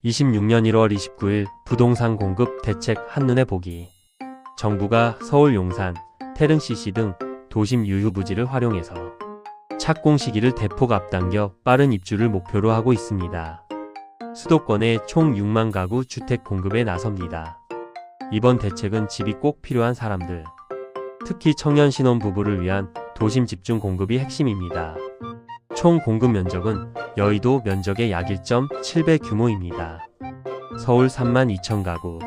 26년 1월 29일 부동산 공급 대책 한눈에 보기. 정부가 서울 용산, 태릉 CC 등 도심 유휴 부지를 활용해서 착공 시기를 대폭 앞당겨 빠른 입주를 목표로 하고 있습니다. 수도권에 총 6만 가구 주택 공급에 나섭니다. 이번 대책은 집이 꼭 필요한 사람들, 특히 청년 신혼부부를 위한 도심 집중 공급이 핵심입니다. 총 공급 면적은 여의도 면적의 약 1.7배 규모입니다. 서울 3만 2천 가구,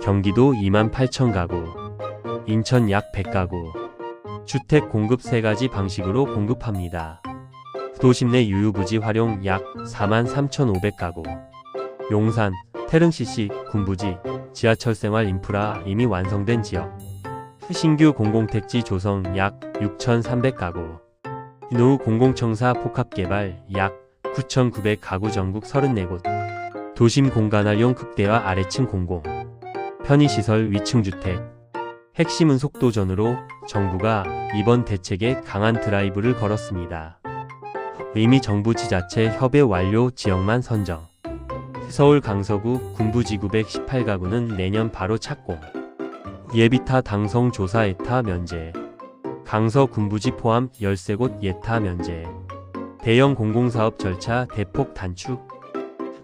경기도 2만 8천 가구, 인천 약 100가구. 주택 공급 3가지 방식으로 공급합니다. 도심 내 유휴부지 활용 약 4만 3,500가구. 용산, 태릉 CC, 군부지, 지하철 생활 인프라 이미 완성된 지역. 신규 공공택지 조성 약 6,300가구. 노후 공공청사 복합개발 약 9,900가구 전국 34곳. 도심 공간활용 극대화 아래층 공공, 편의시설 위층주택. 핵심은 속도전으로 정부가 이번 대책에 강한 드라이브를 걸었습니다. 이미 정부 지자체 협의 완료 지역만 선정. 서울 강서구 군부지구 118가구는 내년 바로 착공. 예비타 당성 조사 예타 면제. 강서 군부지 포함 13곳 예타 면제. 대형 공공사업 절차 대폭 단축.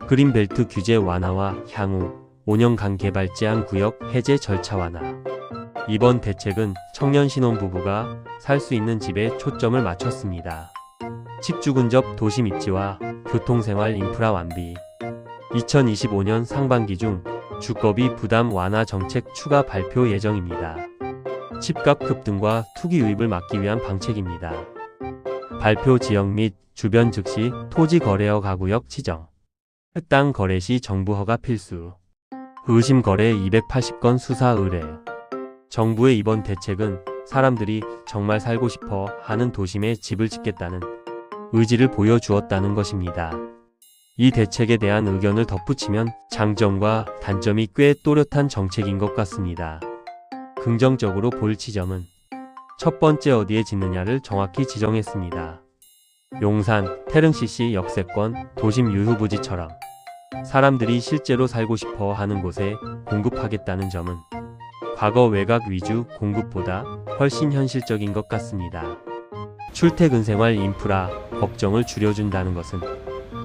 그린벨트 규제 완화와 향후 5년간 개발 제한 구역 해제 절차 완화. 이번 대책은 청년 신혼부부가 살 수 있는 집에 초점을 맞췄습니다. 집주 근접 도심 입지와 교통생활 인프라 완비. 2025년 상반기 중 주거비 부담 완화 정책 추가 발표 예정입니다. 집값 급등과 투기 유입을 막기 위한 방책입니다. 발표 지역 및 주변 즉시 토지 거래허 가구역 지정. 땅 거래 시 정부 허가 필수. 의심 거래 280건 수사 의뢰. 정부의 이번 대책은 사람들이 정말 살고 싶어 하는 도심에 집을 짓겠다는 의지를 보여주었다는 것입니다. 이 대책에 대한 의견을 덧붙이면 장점과 단점이 꽤 또렷한 정책인 것 같습니다. 긍정적으로 볼 지점은 첫 번째, 어디에 짓느냐를 정확히 지정했습니다. 용산, 태릉 CC 역세권, 도심 유휴부지처럼 사람들이 실제로 살고 싶어 하는 곳에 공급하겠다는 점은 과거 외곽 위주 공급보다 훨씬 현실적인 것 같습니다. 출퇴근 생활 인프라 걱정을 줄여준다는 것은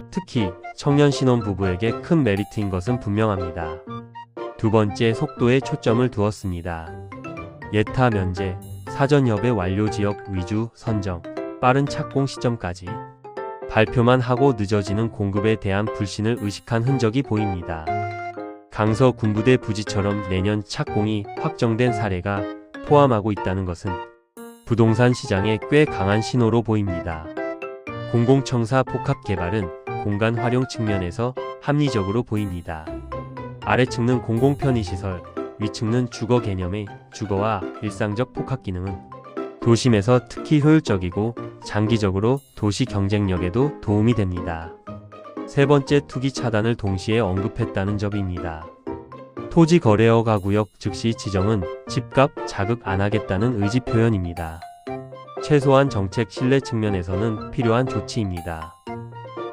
특히 청년 신혼부부에게 큰 메리트인 것은 분명합니다. 두 번째, 속도에 초점을 두었습니다. 예타 면제, 사전 협의 완료 지역 위주 선정, 빠른 착공 시점까지. 발표만 하고 늦어지는 공급에 대한 불신을 의식한 흔적이 보입니다. 강서 군부대 부지처럼 내년 착공이 확정된 사례가 포함하고 있다는 것은 부동산 시장에 꽤 강한 신호로 보입니다. 공공청사 복합개발은 공간 활용 측면에서 합리적으로 보입니다. 아래층은 공공 편의시설, 위층은 주거 개념의 주거와 일상적 복합 기능은 도심에서 특히 효율적이고 장기적으로 도시 경쟁력에도 도움이 됩니다. 세 번째, 투기 차단을 동시에 언급했다는 점입니다. 토지 거래허 가구역 즉시 지정은 집값 자극 안 하겠다는 의지 표현입니다. 최소한 정책 신뢰 측면에서는 필요한 조치입니다.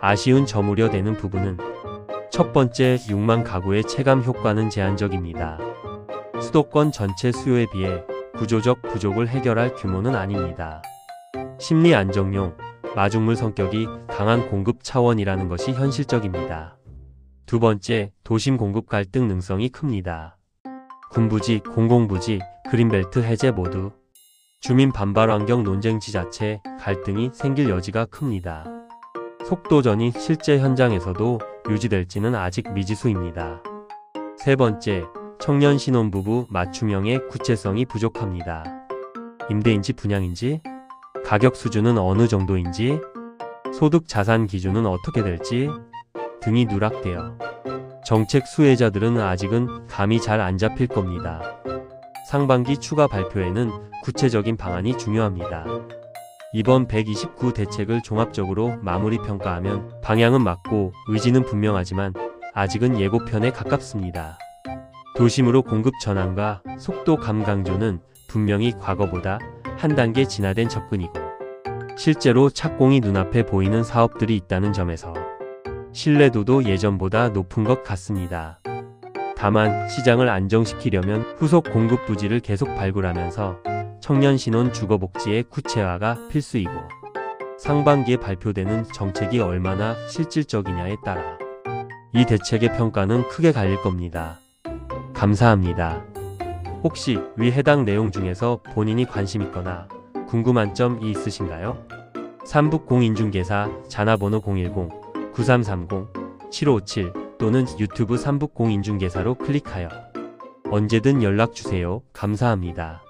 아쉬운 점 우려되는 부분은 첫 번째, 6만 가구의 체감 효과는 제한적입니다. 수도권 전체 수요에 비해 구조적 부족을 해결할 규모는 아닙니다. 심리 안정용, 마중물 성격이 강한 공급 차원이라는 것이 현실적입니다. 두 번째, 도심 공급 갈등 능성이 큽니다. 군부지, 공공부지, 그린벨트 해제 모두 주민 반발 환경 논쟁 지자체 갈등이 생길 여지가 큽니다. 속도전이 실제 현장에서도 유지될지는 아직 미지수입니다. 세 번째, 청년 신혼부부 맞춤형의 구체성이 부족합니다. 임대인지 분양인지, 가격 수준은 어느 정도인지, 소득 자산 기준은 어떻게 될지 등이 누락되어 정책 수혜자들은 아직은 감이 잘 안 잡힐 겁니다. 상반기 추가 발표에는 구체적인 방안이 중요합니다. 이번 129 대책을 종합적으로 마무리 평가하면 방향은 맞고 의지는 분명하지만 아직은 예고편에 가깝습니다. 도심으로 공급 전환과 속도 감강조는 분명히 과거보다 한 단계 진화된 접근이고 실제로 착공이 눈앞에 보이는 사업들이 있다는 점에서 신뢰도도 예전보다 높은 것 같습니다. 다만 시장을 안정시키려면 후속 공급 부지를 계속 발굴하면서 청년 신혼 주거복지의 구체화가 필수이고 상반기에 발표되는 정책이 얼마나 실질적이냐에 따라 이 대책의 평가는 크게 갈릴 겁니다. 감사합니다. 혹시 위 해당 내용 중에서 본인이 관심 있거나 궁금한 점이 있으신가요? 삼북공인중개사 전화번호 010-9330-7557 또는 유튜브 삼북공인중개사로 클릭하여 언제든 연락주세요. 감사합니다.